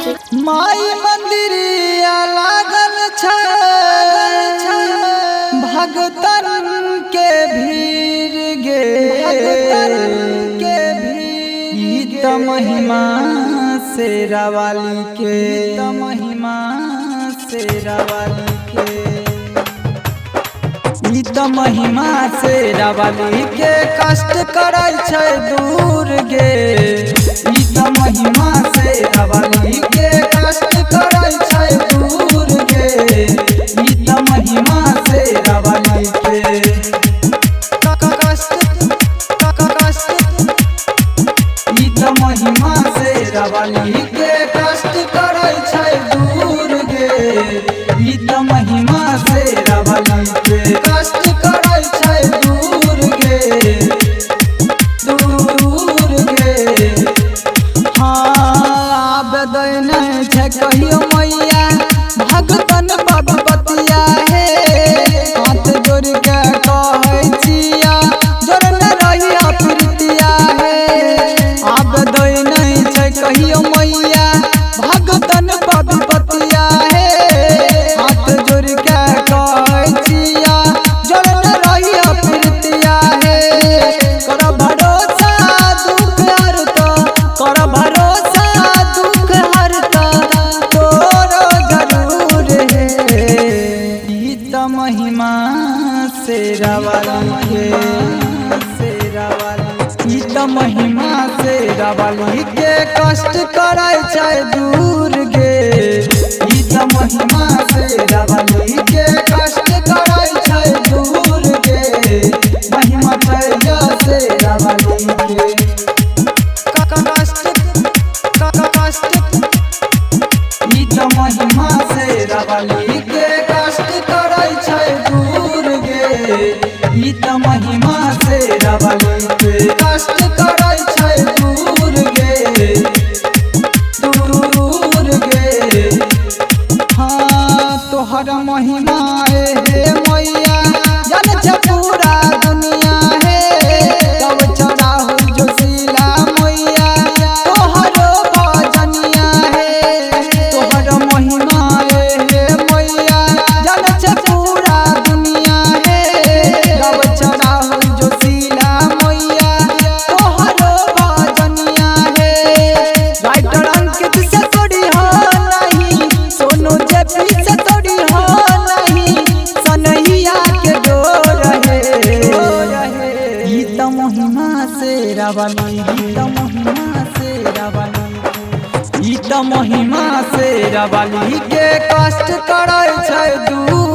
माई मंदिरिया लागल छै भगतन के भीड़ गे ई त महिमा शेरा वाली के महिमा शेरा वाली के ई त महिमा शेरा वाली के कष्ट करै छै दूर गे ई त महिमा शेरा वाली के कष्ट करै छै दूर गे ई त महिमा शेरा वाली के ई त महिमा शेरा वाली के कष्ट करै छै दूर गे ई त महिमा शेरा वाली के कष्ट करै छै दूर गे दूर गे। हाँ आबे नहीं छै कहियो मैया भगतन बतिया हे हाथ जोड़ के कहै छिया जोड़ने रहिया प्रीतिया हे आबे नहीं छै कहियो मैया भगतन बतिया हे हाथ जोड़ के कहै छिया जोड़ने रहिया प्रीतिया हे कर भरोसा दुख हरता कर भरोसा दुख हरता तोरो जरूर है ई त महिमा शेरा वाली के शेरा वाली ई त महिमा शेरा वाली के कष्ट करै छै दूर गे ई त महिमा शेरा वाली के कष्ट करै छै दूर गे महिमा छै शेरा वाली के ई त महिमा शेरा वाली के कष्ट करै छै दूर गे ई त महिमा शेरा वाली के कष्ट करै छै दूर गे दूर गे। हाँ तोहर महिमा हे मैया जन छै पूरा दुनिया हे तब चढ़ाहु जोशीला मैया तोहरो भजनिया हे तोहर महिमा हे मैया जन छै पूरा दुनिया हे तब चढ़ाहु जोशीला मैया तोहरो भजनिया हे राइटर अंकित से तोड़ी हो नहीं सोनू जेपी से तोड़ी हो नहीं सनहिया के डोर है ई त महिमा शेरा वाली ई त महिमा शेरा वाली ई त महिमा शेरा वाली के कष्ट करै छै दूर